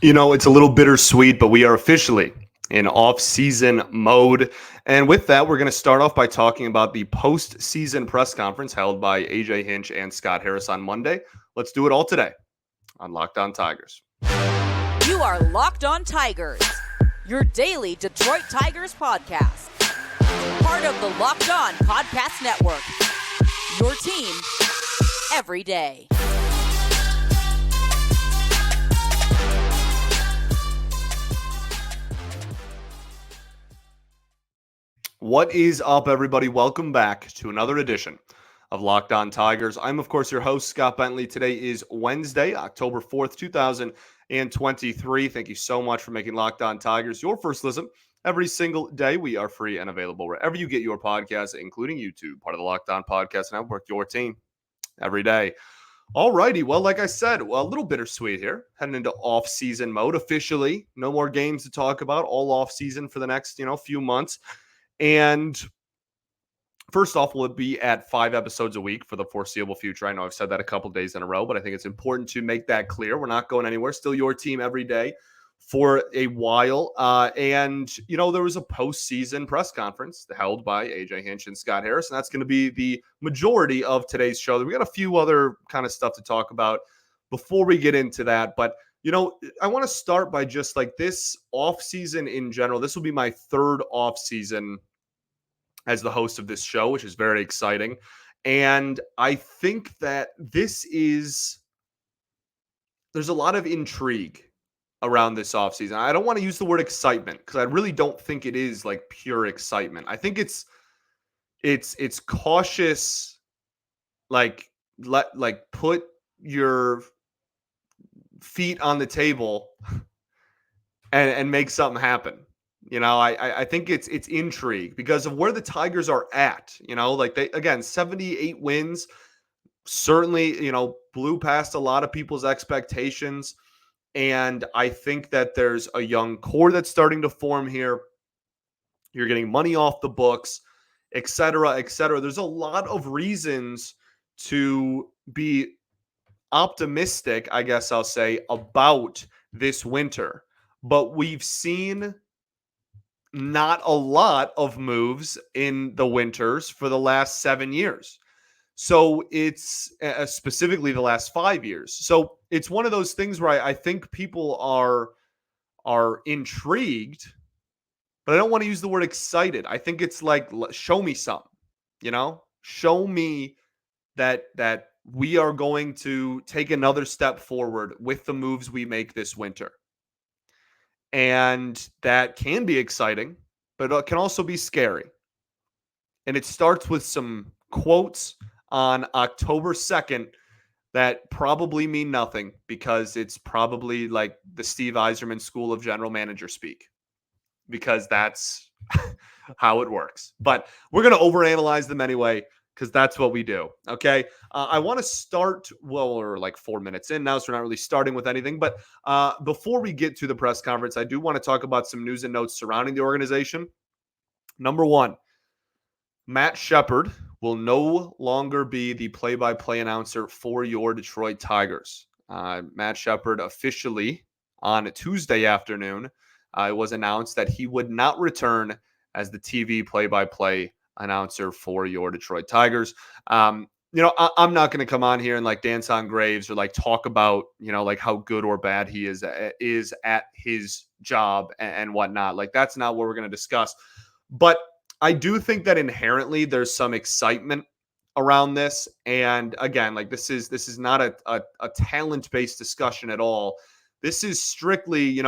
It's a little bittersweet, but we are officially in off-season mode. And with that, we're going to start off by talking about the post-season press conference held by AJ Hinch and Scott Harris on Monday. Let's do it all today on Locked On Tigers. You are Locked On Tigers, your daily Detroit Tigers podcast. Part of the Locked On Podcast Network, your team every day. What is up, everybody? Welcome back to another edition of Locked On Tigers. I'm, of course, your host, Scott Bentley. Today is Wednesday, October 4th, 2023. Thank you so much for making Locked On Tigers your first listen every single day. We are free and available wherever you get your podcasts, including YouTube, part of the Locked On Podcast Network, your team every day. All righty. Well, like I said, a little bittersweet here, heading into off-season mode officially. No more games to talk about, all off-season for the next, few months. And first off, we'll be at 5 episodes a week for the foreseeable future. I know I've said that a couple days in a row, but I think it's important to make that clear. We're not going anywhere. Still your team every day for a while. And there was a postseason press conference held by AJ Hinch and Scott Harris, and that's going to be the majority of today's show. We got a few other kind of stuff to talk about before we get into that. But I want to start by just like this offseason in general. This will be my third offseason as the host of this show, which is very exciting. And I think that there's a lot of intrigue around this offseason. I don't want to use the word excitement because I really don't think it is like pure excitement. I think it's cautious, like put your feet on the table and make something happen. I think it's intrigue because of where the Tigers are at. They, again, 78 wins, certainly, blew past a lot of people's expectations. And I think that there's a young core that's starting to form here. You're getting money off the books, et cetera, et cetera. There's a lot of reasons to be optimistic, I guess I'll say, about this winter. But we've seen not a lot of moves in the winters for the last 7 years. So it's specifically the last 5 years. So it's one of those things where I think people are intrigued, but I don't want to use the word excited. I think it's like, show me something, show me that we are going to take another step forward with the moves we make this winter. And that can be exciting, but it can also be scary. And it starts with some quotes on October 2nd that probably mean nothing because it's probably like the Steve Yzerman School of General Manager speak, because that's how it works. But we're going to overanalyze them anyway, because that's what we do. Okay. I want to start, well, we're like 4 minutes in now, so we're not really starting with anything. But before we get to the press conference, I do want to talk about some news and notes surrounding the organization. Number one, Matt Shepard will no longer be the play-by-play announcer for your Detroit Tigers. Matt Shepard officially on Tuesday afternoon, it was announced that he would not return as the TV play-by-play announcer for your Detroit Tigers. I'm not going to come on here and like dance on graves or like talk about, like how good or bad he is at his job and whatnot. Like that's not what we're going to discuss. But I do think that inherently there's some excitement around this. And again, like this is not a talent-based discussion at all. This is strictly,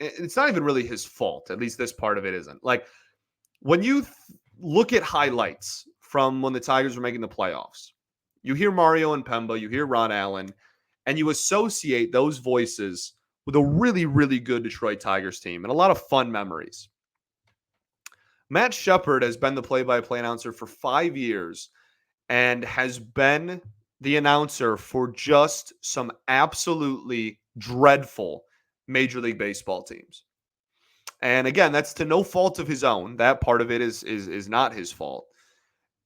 it's not even really his fault. At least this part of it isn't. Like when you look at highlights from when the Tigers were making the playoffs, you hear Mario and Pemba, you hear Ron Allen, and you associate those voices with a really, really good Detroit Tigers team and a lot of fun memories. Matt Shepard has been the play-by-play announcer for 5 years and has been the announcer for just some absolutely dreadful Major League Baseball teams. And again, that's to no fault of his own. That part of it is not his fault.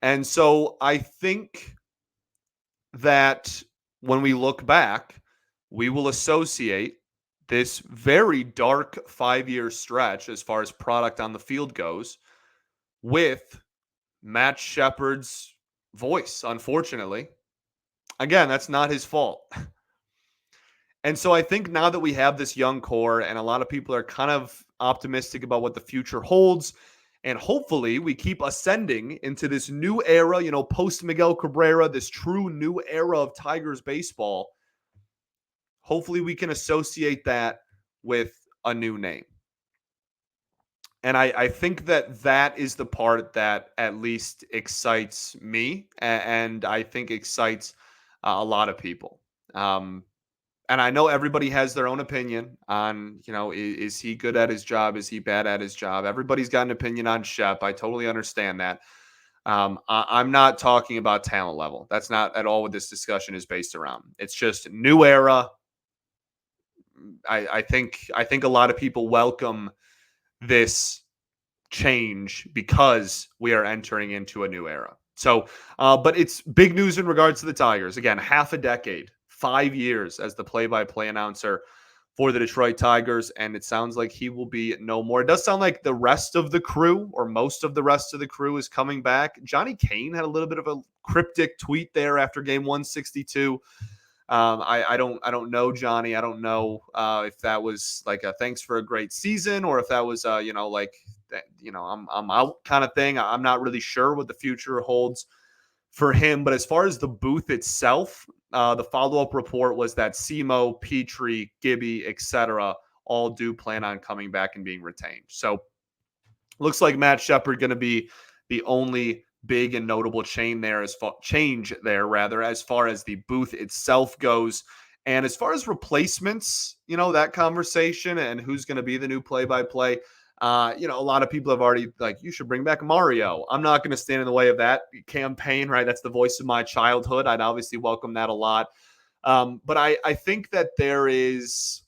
And so I think that when we look back, we will associate this very dark 5-year stretch as far as product on the field goes with Matt Shepard's voice, unfortunately. Again, that's not his fault. And so I think now that we have this young core and a lot of people are kind of optimistic about what the future holds, and hopefully we keep ascending into this new era, post Miguel Cabrera, this true new era of Tigers baseball. Hopefully we can associate that with a new name. And I think that is the part that at least excites me, and I think excites a lot of people. And I know everybody has their own opinion on, is he good at his job? Is he bad at his job? Everybody's got an opinion on Shep. I totally understand that. I'm not talking about talent level. That's not at all what this discussion is based around. It's just new era. I think a lot of people welcome this change because we are entering into a new era. So, but it's big news in regards to the Tigers. Again, half a decade, 5 years as the play-by-play announcer for the Detroit Tigers, and it sounds like he will be no more. It does sound like the rest of the crew, or most of the rest of the crew, is coming back. Johnny Kane had a little bit of a cryptic tweet there after game 162. I don't know Johnny. I don't know if that was like a thanks for a great season, or if that was I'm out kind of thing. I'm not really sure what the future holds for him. But as far as the booth itself, the follow-up report was that Simo, Petrie, Gibby, etc. all do plan on coming back and being retained. So looks like Matt Shepard going to be the only big and notable change there as far as the booth itself goes. And as far as replacements, that conversation and who's going to be the new play-by-play, a lot of people have already you should bring back Mario. I'm not going to stand in the way of that campaign, right? That's the voice of my childhood. I'd obviously welcome that a lot. But I think that there is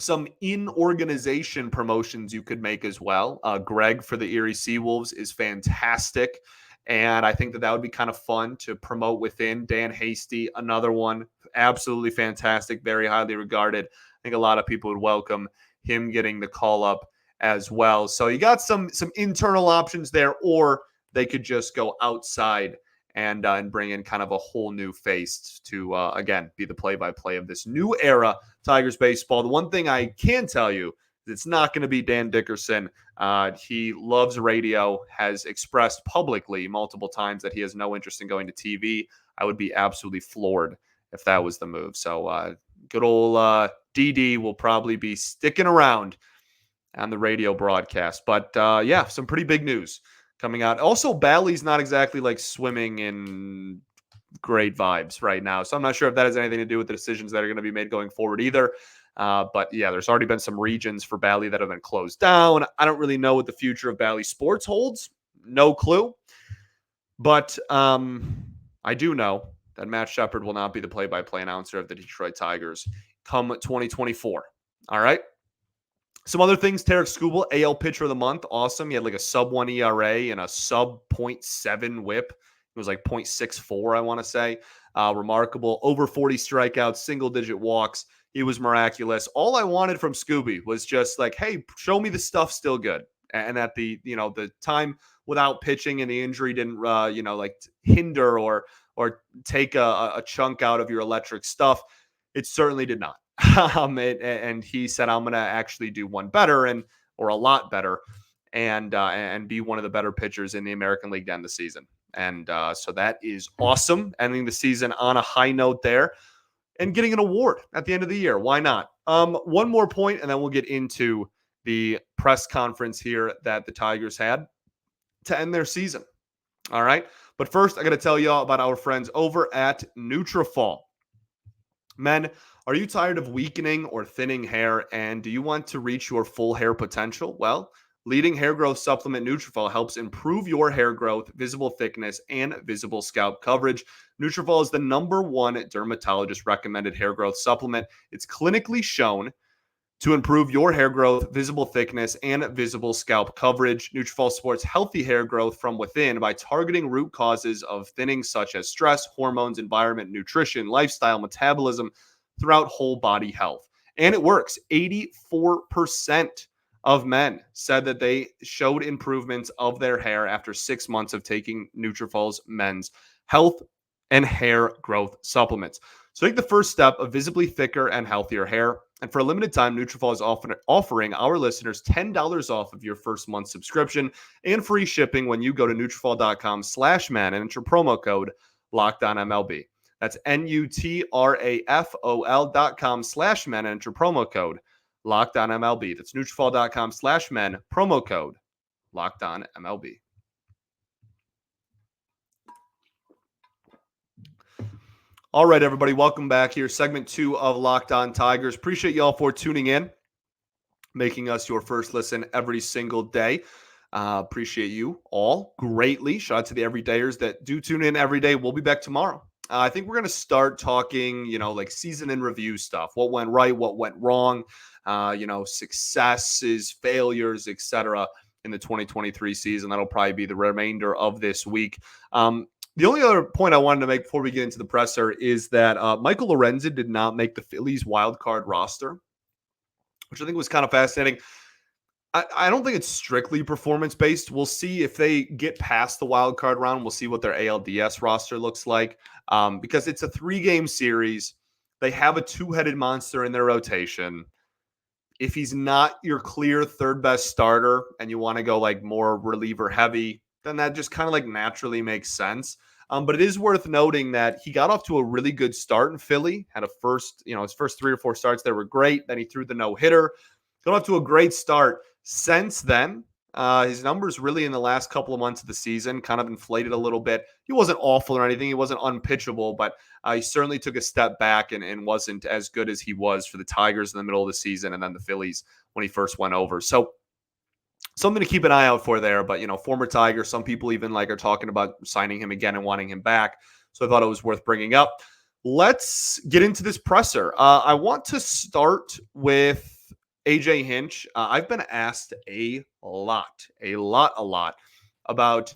some in-organization promotions you could make as well. Greg for the Erie Seawolves is fantastic, and I think that would be kind of fun to promote within. Dan Hasty, another one, absolutely fantastic, very highly regarded. I think a lot of people would welcome him getting the call up as well. So you got some internal options there, or they could just go outside and bring in kind of a whole new face to, again, be the play-by-play of this new era Tigers baseball. The one thing I can tell you is it's not going to be Dan Dickerson. He loves radio, has expressed publicly multiple times that he has no interest in going to TV. I would be absolutely floored if that was the move. So good old DD will probably be sticking around on the radio broadcast. But some pretty big news coming out. Also, Bally's not exactly swimming in great vibes right now. So I'm not sure if that has anything to do with the decisions that are going to be made going forward either. But yeah, there's already been some regions for Bally that have been closed down. I don't really know what the future of Bally sports holds. No clue. But I do know that Matt Shepard will not be the play-by-play announcer of the Detroit Tigers come 2024. All right. Some other things, Tarek Skubal, AL Pitcher of the Month. Awesome. He had a sub-1 ERA and a sub-0.7 whip. It was 0.64, I want to say. Remarkable. Over 40 strikeouts, single-digit walks. He was miraculous. All I wanted from Scooby was just hey, show me the stuff still good. And that the time without pitching and the injury didn't, hinder or take a chunk out of your electric stuff. It certainly did not. And he said, I'm going to actually do one better or a lot better and be one of the better pitchers in the American League to end the season. And so that is awesome. Ending the season on a high note there and getting an award at the end of the year. Why not? One more point, and then we'll get into the press conference here that the Tigers had to end their season. All right. But first, I got to tell you all about our friends over at Nutrafol. Men, are you tired of weakening or thinning hair, and do you want to reach your full hair potential? Well, leading hair growth supplement Nutrafol helps improve your hair growth, visible thickness, and visible scalp coverage. Nutrafol is the #1 dermatologist recommended hair growth supplement. It's clinically shown to improve your hair growth, visible thickness, and visible scalp coverage. Nutrafol supports healthy hair growth from within by targeting root causes of thinning such as stress, hormones, environment, nutrition, lifestyle, metabolism throughout whole body health. And it works. 84% of men said that they showed improvements of their hair after 6 months of taking Nutrafol's men's health and hair growth supplements. So take the first step of visibly thicker and healthier hair. And for a limited time, Nutrafol is offering our listeners $10 off of your first month subscription and free shipping when you go to Nutrafol.com/man and enter promo code LOCKEDONMLB. That's Nutrafol.com/men and enter promo code LOCKEDONMLB. That's Nutrafol.com/men, promo code LOCKEDONMLB. All right, everybody, welcome back here. Segment 2 of Locked On Tigers. Appreciate y'all for tuning in, making us your first listen every single day. Appreciate you all greatly. Shout out to the everydayers that do tune in every day. We'll be back tomorrow. I think we're going to start talking, like season in review stuff. What went right, what went wrong, successes, failures, etc. in the 2023 season. That'll probably be the remainder of this week. The only other point I wanted to make before we get into the presser is that Michael Lorenzen did not make the Phillies wild card roster, which I think was kind of fascinating. I don't think it's strictly performance-based. We'll see if they get past the wild card round. We'll see what their ALDS roster looks like because it's a 3-game series. They have a two-headed monster in their rotation. If he's not your clear third best starter and you want to go like more reliever heavy, then that just kind of like naturally makes sense. But it is worth noting that he got off to a really good start in Philly. Had his first 3 or 4 starts that were great. Then he threw the no-hitter. Got off to a great start. Since then, his numbers really in the last couple of months of the season kind of inflated a little bit. He wasn't awful or anything. He wasn't unpitchable, but he certainly took a step back and wasn't as good as he was for the Tigers in the middle of the season and then the Phillies when he first went over. So something to keep an eye out for there. But, former Tiger, some people even are talking about signing him again and wanting him back. So I thought it was worth bringing up. Let's get into this presser. I want to start with AJ Hinch. I've been asked a lot about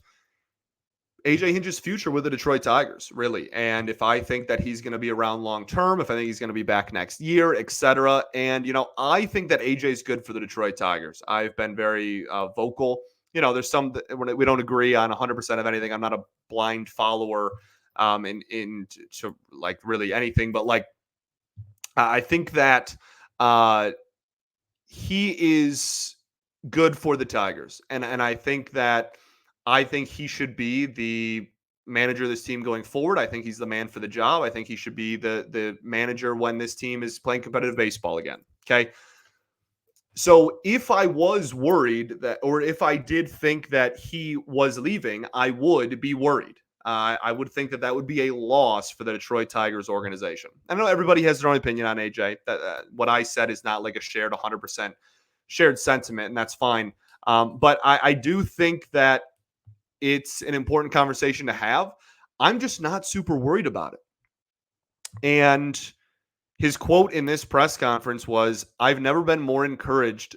AJ Hinch's future with the Detroit Tigers, really. And if I think that he's going to be around long term, if I think he's going to be back next year, etc. And, I think that AJ is good for the Detroit Tigers. I've been very vocal. There's some that we don't agree on 100% of anything. I'm not a blind follower into like really anything, but I think that he is good for the Tigers. And I think he should be the manager of this team going forward. I think he's the man for the job. I think he should be the manager when this team is playing competitive baseball again. Okay. So if I was worried or if I did think that he was leaving, I would be worried. I would think that would be a loss for the Detroit Tigers organization. I know everybody has their own opinion on AJ. What I said is not like a shared 100% shared sentiment, and that's fine. But I do think that it's an important conversation to have. I'm just not super worried about it. And his quote in this press conference was, "I've never been more encouraged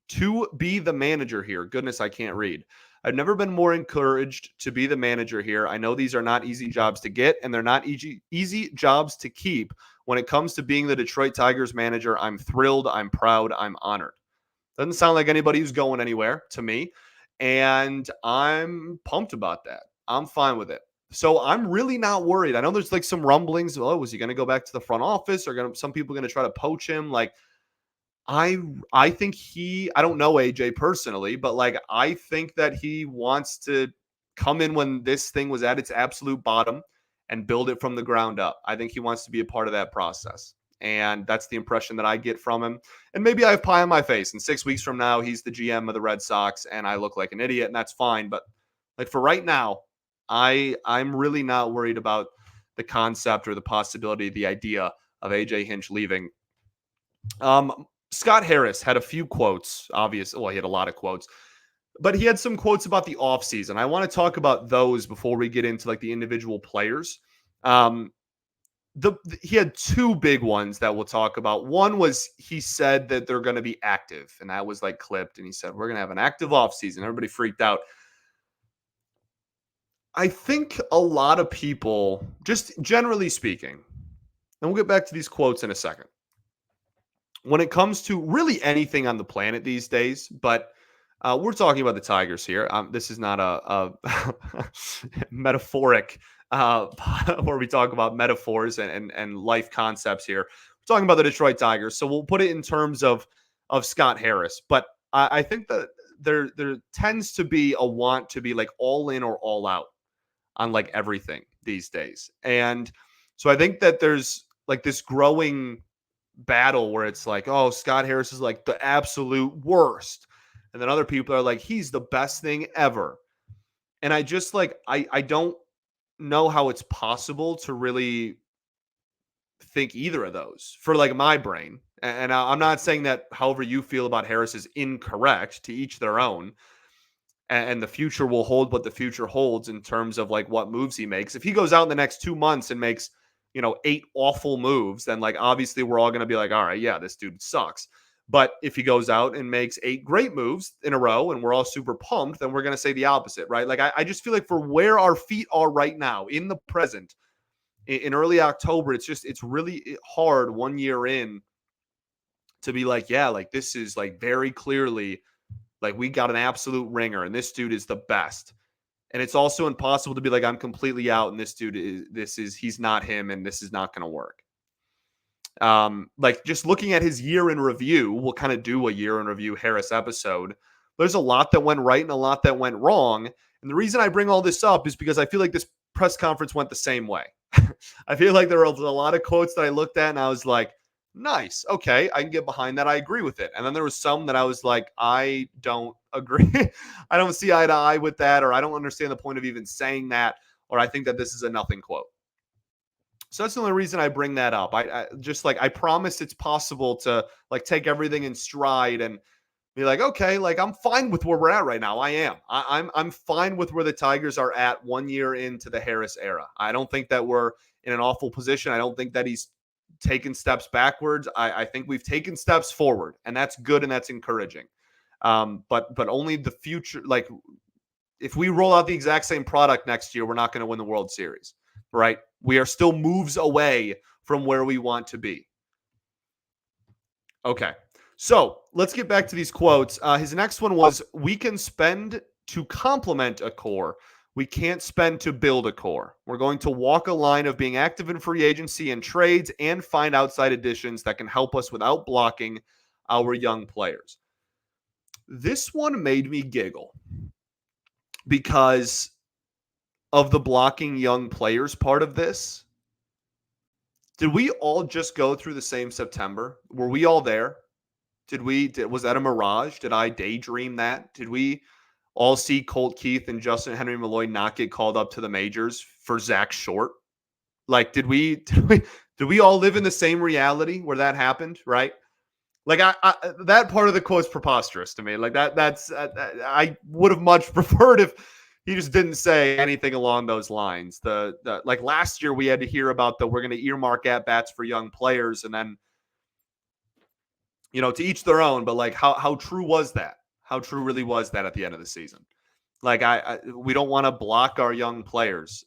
to be the manager here." Goodness, I can't read. "I've never been more encouraged to be the manager here. I know these are not easy jobs to get, and they're not easy jobs to keep. When it comes to being the Detroit Tigers manager, I'm thrilled, I'm proud, I'm honored." Doesn't sound like anybody who's going anywhere to me. And I'm pumped about that. I'm fine with it. So I'm really not worried. I know there's some rumblings. Oh, was he going to go back to the front office? Or some people going to try to poach him? I think I don't know AJ personally, but I think that he wants to come in when this thing was at its absolute bottom and build it from the ground up. I think he wants to be a part of that process. And that's the impression that I get from him. And maybe I have pie on my face. And 6 weeks from now, he's the GM of the Red Sox and I look like an idiot, and that's fine. But for right now, I'm really not worried about the concept or the possibility, the idea of AJ Hinch leaving. Scott Harris had a few quotes, obviously. Well, he had a lot of quotes, but he had some quotes about the offseason. I want to talk about those before we get into the individual players. He had 2 big ones that we'll talk about. One was he said that they're going to be active, and that was clipped. And he said, "We're going to have an active offseason." Everybody freaked out. I think a lot of people, just generally speaking, and we'll get back to these quotes in a second. when it comes to really anything on the planet these days, but we're talking about the Tigers here. This is not a metaphoric where we talk about metaphors and life concepts here. We're talking about the Detroit Tigers, so we'll put it in terms of Scott Harris. But I think that there tends to be a want to be like all in or all out on like everything these days, and so I think that there's like this growing battle where it's like, oh, Scott Harris is like the absolute worst. And then other people are like, he's the best thing ever. And I just like, I don't know how it's possible to really think either of those for like my brain. And I'm not saying that however you feel about Harris is incorrect, to each their own. And the future will hold what the future holds in terms of like what moves he makes. If he goes out in the next 2 months and makes, 8 awful moves, then like obviously we're all going to be like, all right, yeah, this dude sucks. But if he goes out and makes 8 great moves in a row and we're all super pumped, then we're going to say the opposite, right? Like I just feel like for where our feet are right now in the present, in early October, it's really hard 1 year in to be like, yeah, like this is like very clearly like we got an absolute ringer and this dude is the best. And it's also impossible to be like, I'm completely out and this dude he's not him and this is not going to work. Like just looking at his year in review, we'll kind of do a year in review Harris episode. There's a lot that went right and a lot that went wrong. And the reason I bring all this up is because I feel like this press conference went the same way. I feel like there were a lot of quotes that I looked at and I was like, nice. Okay. I can get behind that. I agree with it. And then there was some that I was like, I don't agree. I don't see eye to eye with that, or I don't understand the point of even saying that, or I think that this is a nothing quote. So that's the only reason I bring that up. I just like, I promise it's possible to like take everything in stride and be like, okay, like I'm fine with where we're at right now. I am. I'm fine with where the Tigers are at 1 year into the Harris era. I don't think that we're in an awful position. I don't think that he's taken steps backwards. I think we've taken steps forward, and that's good and that's encouraging. But only the future. Like if we roll out the exact same product next year, we're not going to win the World Series, right? We are still moves away from where we want to be. Okay. So let's get back to these quotes. His next one was, we can spend to complement a core. We can't spend to build a core. We're going to walk a line of being active in free agency and trades and find outside additions that can help us without blocking our young players. This one made me giggle because of the blocking young players part of this. Did we all just go through the same September? Were we all there? Was that a mirage? Did I daydream that? Did we all see Colt Keith and Justin Henry Malloy not get called up to the majors for Zach Short? Like, did we all live in the same reality where that happened? Right? Like, I that part of the quote is preposterous to me. Like that's I would have much preferred if he just didn't say anything along those lines. The like last year we had to hear about we're going to earmark at bats for young players, and then to each their own. But like, how true was that? How true really was that at the end of the season? Like, we don't want to block our young players.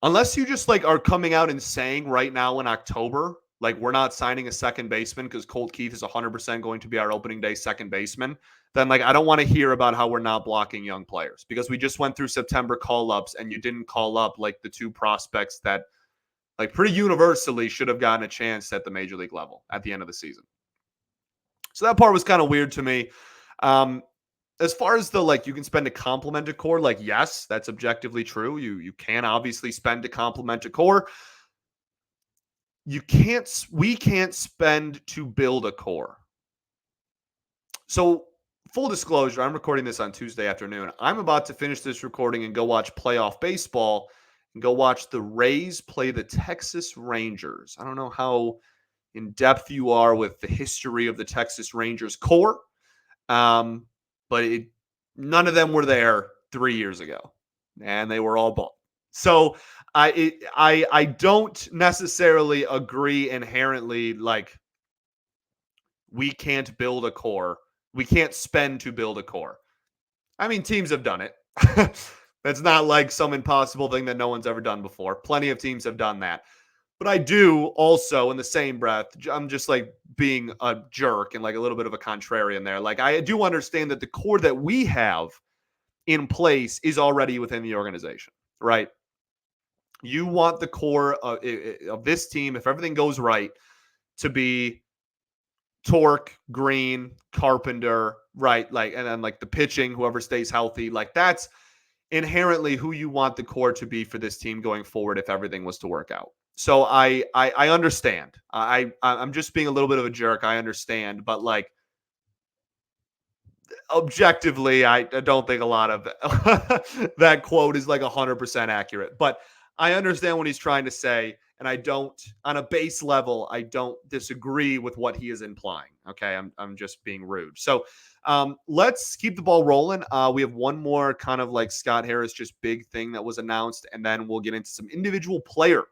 Unless you just like are coming out and saying right now in October, like we're not signing a second baseman because Colt Keith is 100% going to be our opening day second baseman, then like I don't want to hear about how we're not blocking young players, because we just went through September call-ups and you didn't call up like the 2 prospects that like pretty universally should have gotten a chance at the major league level at the end of the season. So that part was kind of weird to me. As far as the like, you can spend to complement a core, like, yes, that's objectively true. You can obviously spend to complement a core. We can't spend to build a core. So full disclosure, I'm recording this on Tuesday afternoon. I'm about to finish this recording and go watch playoff baseball and go watch the Rays play the Texas Rangers. I don't know how in depth you are with the history of the Texas Rangers core. But none of them were there 3 years ago, and they were all bought. So I don't necessarily agree inherently. Like, we can't build a core. We can't spend to build a core. I mean, teams have done it. That's not like some impossible thing that no one's ever done before. Plenty of teams have done that. But I do also, in the same breath, I'm just like being a jerk and like a little bit of a contrarian there. Like, I do understand that the core that we have in place is already within the organization, right? You want the core of this team, if everything goes right, to be Torque, Green, Carpenter, right? Like, and then like the pitching, whoever stays healthy, like that's inherently who you want the core to be for this team going forward if everything was to work out. So I understand. I'm just being a little bit of a jerk. I understand, but like objectively, I don't think a lot of that quote is like 100% accurate. But I understand what he's trying to say, and I don't, on a base level, I don't disagree with what he is implying. Okay, I'm just being rude. So let's keep the ball rolling. We have one more kind of like Scott Harris, just big thing that was announced, and then we'll get into some individual player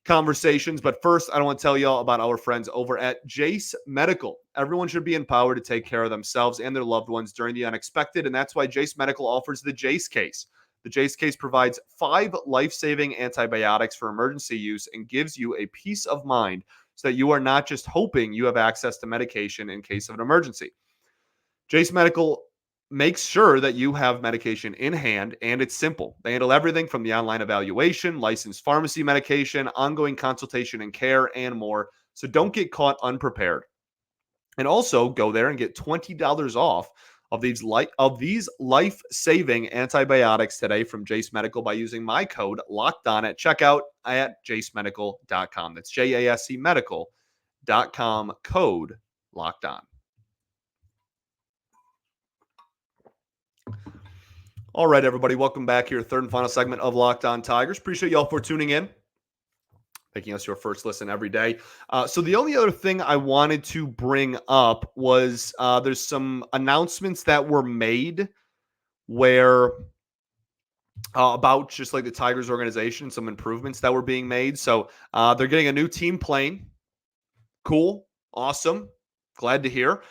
conversations. But first, I want to tell y'all about our friends over at Jace Medical. Everyone should be empowered to take care of themselves and their loved ones during the unexpected, and that's why Jace Medical offers the Jace case. The Jace case provides 5 life-saving antibiotics for emergency use and gives you a peace of mind so that you are not just hoping you have access to medication in case of an emergency. Jace Medical makes sure that you have medication in hand, and it's simple. They handle everything from the online evaluation, licensed pharmacy medication, ongoing consultation and care, and more. So don't get caught unprepared. And also go there and get $20 off of these life-saving antibiotics today from Jace Medical by using my code LOCKEDON at checkout at jacemedical.com. That's JASC medical.com, code LOCKEDON. All right, everybody, welcome back here. Third and final segment of Locked On Tigers. Appreciate y'all for tuning in, making us your first listen every day. So the only other thing I wanted to bring up was there's some announcements that were made where about just like the Tigers organization, some improvements that were being made. So they're getting a new team plane. Cool. Awesome. Glad to hear.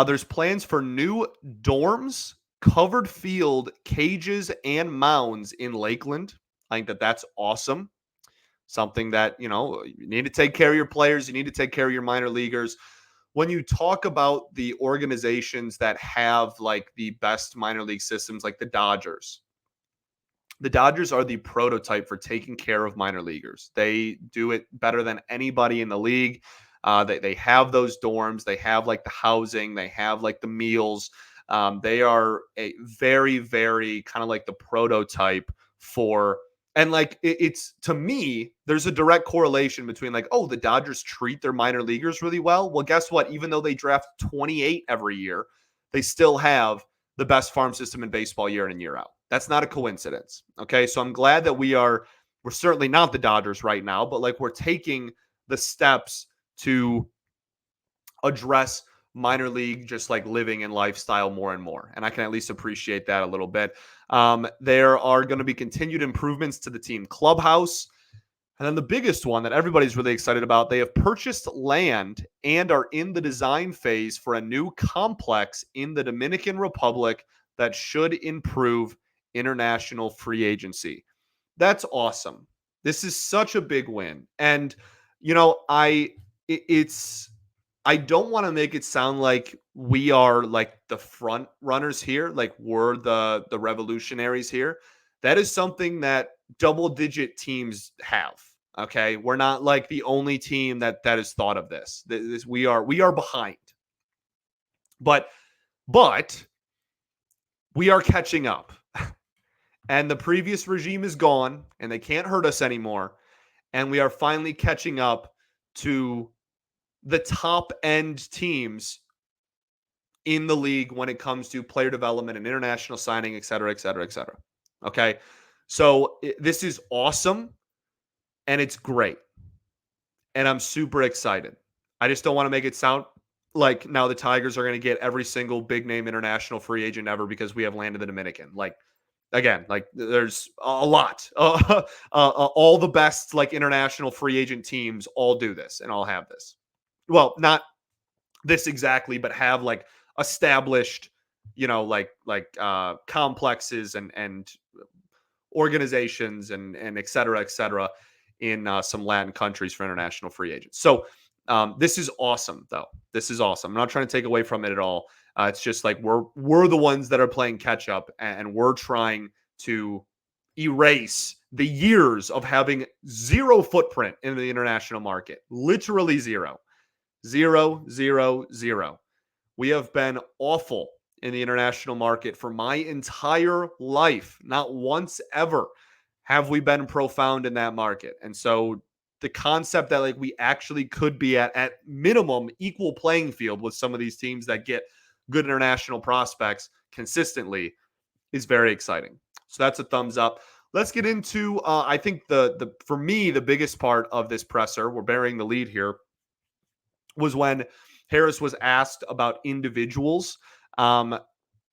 There's plans for new dorms, covered field, cages, and mounds in Lakeland. I think that that's awesome. Something that, you need to take care of your players. You need to take care of your minor leaguers. When you talk about the organizations that have like the best minor league systems, like the Dodgers are the prototype for taking care of minor leaguers. They do it better than anybody in the league. They have those dorms. They have like the housing. They have like the meals. They are a very, very kind of like the prototype for, and like it's to me, there's a direct correlation between like, oh, the Dodgers treat their minor leaguers really well. Well, guess what? Even though they draft 28 every year, they still have the best farm system in baseball year in and year out. That's not a coincidence. Okay. So I'm glad that we're certainly not the Dodgers right now, but like we're taking the steps to address minor league, just like living and lifestyle more and more. And I can at least appreciate that a little bit. There are going to be continued improvements to the team clubhouse. And then the biggest one that everybody's really excited about, they have purchased land and are in the design phase for a new complex in the Dominican Republic that should improve international free agency. That's awesome. This is such a big win. And, I don't want to make it sound like we are like the front runners here, like we're the revolutionaries here. That is something that double-digit teams have. Okay, we're not like the only team that has thought of this. We are behind, but we are catching up, and the previous regime is gone, and they can't hurt us anymore, and we are finally catching up to the top end teams in the league when it comes to player development and international signing, et cetera, et cetera, et cetera. Okay, so this is awesome. And it's great. And I'm super excited. I just don't want to make it sound like now the Tigers are going to get every single big name international free agent ever because we have land in the Dominican. Like, again, like there's a lot. All the best like international free agent teams all do this and all have this. Well, not this exactly, but have like established, complexes and organizations and et cetera, in some Latin countries for international free agents. So this is awesome, though. This is awesome. I'm not trying to take away from it at all. It's just like we're the ones that are playing catch up, and we're trying to erase the years of having zero footprint in the international market. Literally zero. Zero, zero, zero. We have been awful in the international market for my entire life. Not once ever have we been profound in that market. And so the concept that like we actually could be at minimum equal playing field with some of these teams that get good international prospects consistently is very exciting. So that's a thumbs up. Let's get into I think the for me the biggest part of this presser, we're burying the lead here, was when Harris was asked about individuals.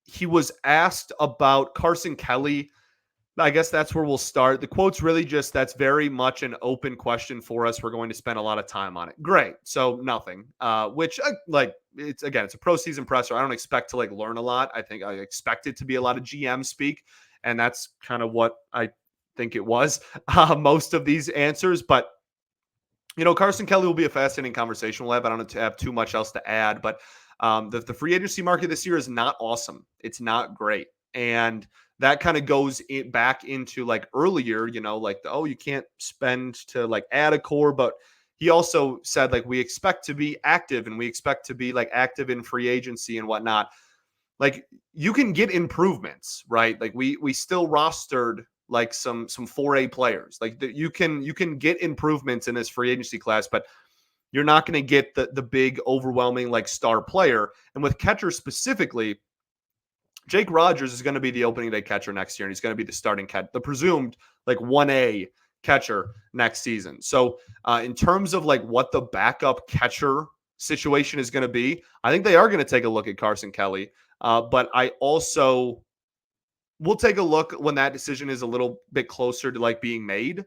He was asked about Carson Kelly. I guess that's where we'll start. The quote's really just, that's very much an open question for us. We're going to spend a lot of time on it. Great. So nothing, which like, it's a pro season presser. I don't expect to like learn a lot. I think I expect it to be a lot of GM speak. And that's kind of what I think it was, most of these answers. But, you know, Carson Kelly will be a fascinating conversation we'll have. I don't have too much else to add, but the free agency market this year is not awesome. It's not great. And that kind of goes back into like earlier, you know, like, you can't spend to like add a core, but he also said like, we expect to be active and we expect to be like active in free agency and whatnot. Like you can get improvements, right? Like we still rostered like some 4A players. Like you can get improvements in this free agency class, but you're not going to get the big overwhelming like star player. And with catchers specifically, Jake Rogers is going to be the opening day catcher next year, and he's going to be the starting the presumed like 1A catcher next season. So in terms of like what the backup catcher situation is going to be, I think they are going to take a look at Carson Kelly. But I also will take a look when that decision is a little bit closer to like being made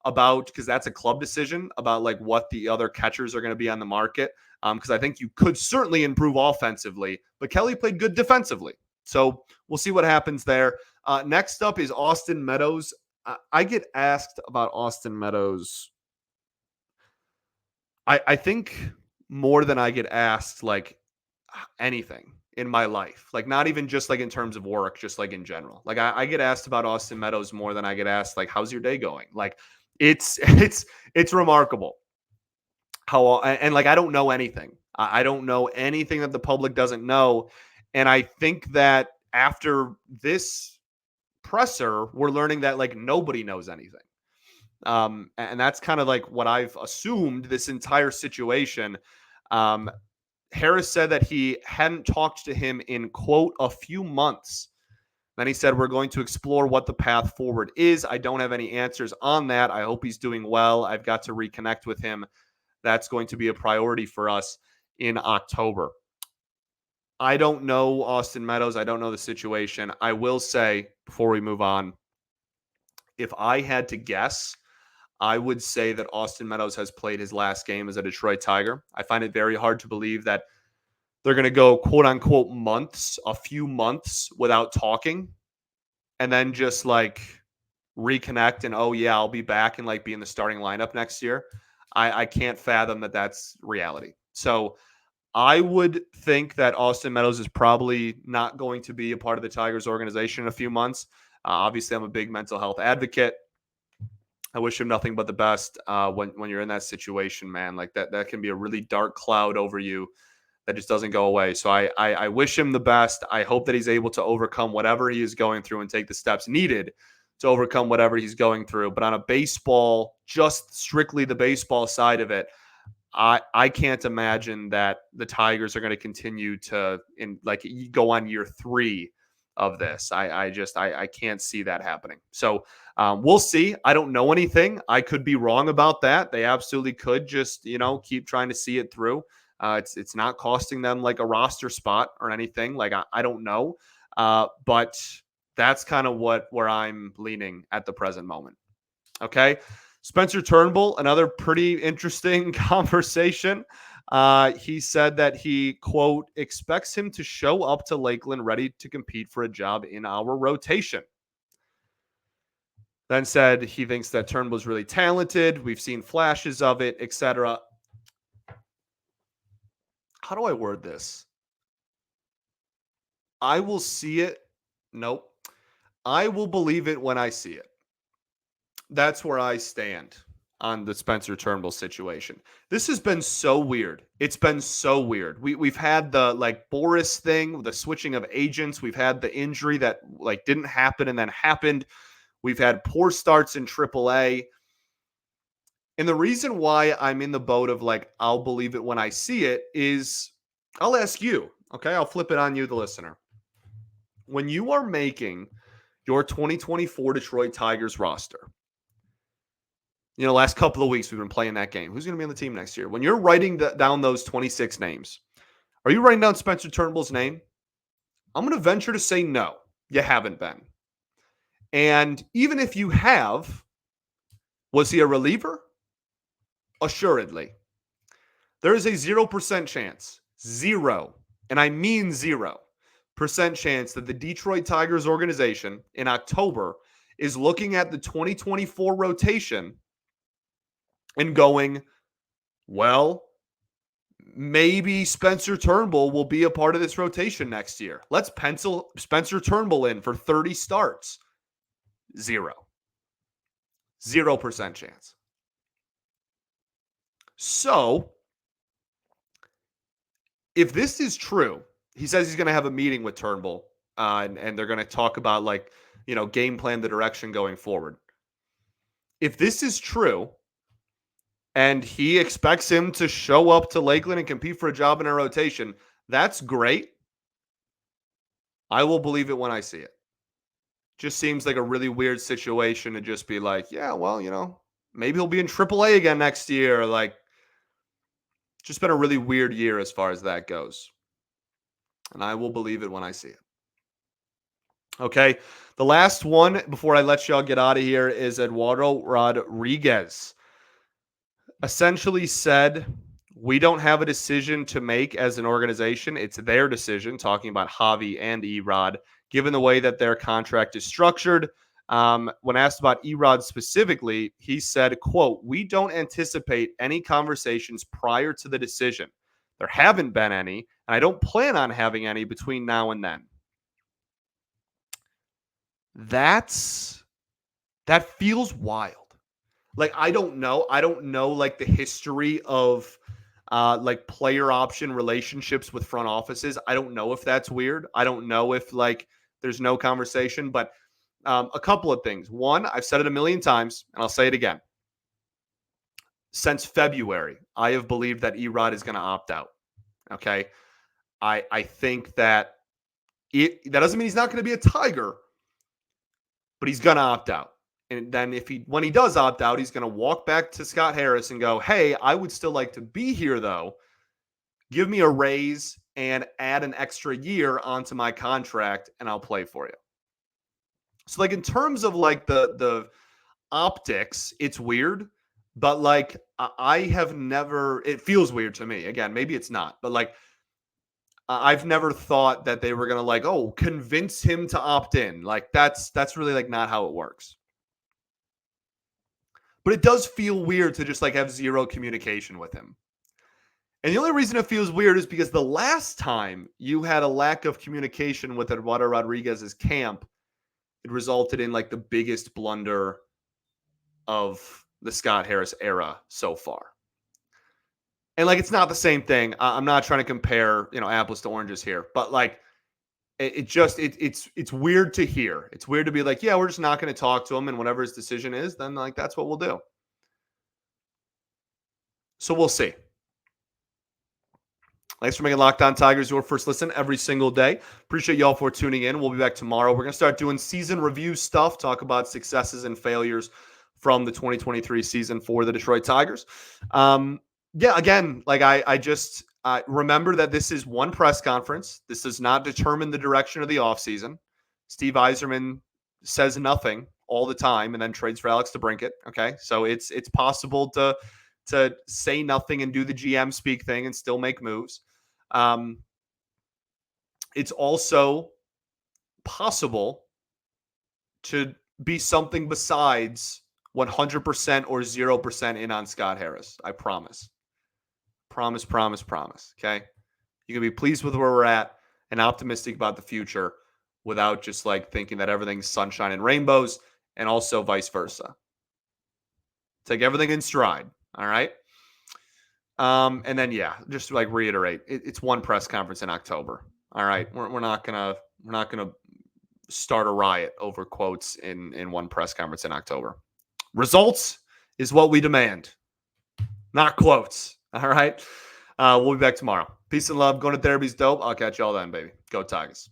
because that's a club decision about like what the other catchers are going to be on the market. Because I think you could certainly improve offensively, but Kelly played good defensively. So we'll see what happens there. Next up is Austin Meadows. I get asked about Austin Meadows. I think more than I get asked like anything in my life, like not even just like in terms of work, just like in general. Like I get asked about Austin Meadows more than I get asked like, how's your day going? Like it's remarkable how, and like, I don't know anything. I don't know anything that the public doesn't know. And I think that after this presser, we're learning that like nobody knows anything. And that's kind of like what I've assumed this entire situation. Harris said that he hadn't talked to him in, quote, a few months. Then he said, we're going to explore what the path forward is. I don't have any answers on that. I hope he's doing well. I've got to reconnect with him. That's going to be a priority for us in October. I don't know Austin Meadows. I don't know the situation. I will say, before we move on, if I had to guess, I would say that Austin Meadows has played his last game as a Detroit Tiger. I find it very hard to believe that they're going to go, quote unquote, a few months without talking and then just like reconnect and, oh yeah, I'll be back and like be in the starting lineup next year. I can't fathom that that's reality. So I would think that Austin Meadows is probably not going to be a part of the Tigers organization in a few months. Obviously, I'm a big mental health advocate. I wish him nothing but the best when you're in that situation, man. Like that can be a really dark cloud over you that just doesn't go away. So I wish him the best. I hope that he's able to overcome whatever he is going through and take the steps needed to overcome whatever he's going through. But on a baseball, just strictly the baseball side of it, I can't imagine that the Tigers are going to continue to go on year 3 of this. I can't see that happening. So we'll see. I don't know anything. I could be wrong about that. They absolutely could just, keep trying to see it through. It's not costing them like a roster spot or anything. Like I don't know. But that's kind of where I'm leaning at the present moment. Okay. Spencer Turnbull, another pretty interesting conversation. He said that he, quote, expects him to show up to Lakeland ready to compete for a job in our rotation. Then said he thinks that Turnbull was really talented. We've seen flashes of it, etc. How do I word this? I will see it. Nope. I will believe it when I see it. That's where I stand on the Spencer Turnbull situation. This has been so weird. It's been so weird. We've had the like Boris thing, the switching of agents. We've had the injury that like didn't happen and then happened. We've had poor starts in AAA. And the reason why I'm in the boat of like, I'll believe it when I see it is I'll ask you, okay? I'll flip it on you, the listener. When you are making your 2024 Detroit Tigers roster, last couple of weeks we've been playing that game. Who's going to be on the team next year? When you're writing down those 26 names, are you writing down Spencer Turnbull's name? I'm going to venture to say no, you haven't been. And even if you have, was he a reliever? Assuredly. There is a 0% chance, and I mean 0% chance that the Detroit Tigers organization in October is looking at the 2024 rotation and going, well, maybe Spencer Turnbull will be a part of this rotation next year. Let's pencil Spencer Turnbull in for 30 starts. 0% chance. So, if this is true, he says he's going to have a meeting with Turnbull, and they're going to talk about game plan, the direction going forward. If this is true, and he expects him to show up to Lakeland and compete for a job in a rotation, that's great. I will believe it when I see it. Just seems like a really weird situation to just be like, yeah, well, maybe he'll be in AAA again next year. Like, just been a really weird year as far as that goes. And I will believe it when I see it. Okay. The last one before I let y'all get out of here is Eduardo Rodriguez. Essentially said, we don't have a decision to make as an organization. It's their decision, talking about Javi and Erod, given the way that their contract is structured. When asked about Erod specifically, he said, quote, we don't anticipate any conversations prior to the decision. There haven't been any, and I don't plan on having any between now and then. That feels wild. Like, I don't know like the history of like player option relationships with front offices. I don't know if that's weird. I don't know if like there's no conversation, but a couple of things. One, I've said it a million times and I'll say it again. Since February, I have believed that Erod is going to opt out. Okay. I think that that doesn't mean he's not going to be a Tiger, but he's going to opt out. And then when he does opt out, he's going to walk back to Scott Harris and go, hey, I would still like to be here, though. Give me a raise and add an extra year onto my contract, and I'll play for you. So, like, in terms of, like, the optics, it's weird. But, like, I have never – it feels weird to me. Again, maybe it's not. But, like, I've never thought that they were going to, like, convince him to opt in. Like, that's really, like, not how it works. But it does feel weird to just like have zero communication with him. And the only reason it feels weird is because the last time you had a lack of communication with Eduardo Rodriguez's camp, it resulted in like the biggest blunder of the Scott Harris era so far. And like, it's not the same thing. I'm not trying to compare, apples to oranges here, but like, it's weird to hear. It's weird to be like, yeah, we're just not going to talk to him, and whatever his decision is, then like that's what we'll do. So we'll see. Thanks for making Locked On Tigers your first listen every single day. Appreciate y'all for tuning in. We'll be back tomorrow. We're going to start doing season review stuff, talk about successes and failures from the 2023 season for the Detroit Tigers. Again, like I just remember that this is one press conference. This does not determine the direction of the offseason. Steve Yzerman says nothing all the time and then trades for Alex DeBrincat. Okay, so it's possible to say nothing and do the GM speak thing and still make moves. It's also possible to be something besides 100% or 0% in on Scott Harris. I promise. Promise. Okay. You can be pleased with where we're at and optimistic about the future without just like thinking that everything's sunshine and rainbows, and also vice versa. Take everything in stride. All right. And then, yeah, just to like reiterate, it's one press conference in October. All right. We're not going to start a riot over quotes in one press conference in October. Results is what we demand, not quotes. All right. We'll be back tomorrow. Peace and love. Going to therapy's dope. I'll catch y'all then, baby. Go Tigers.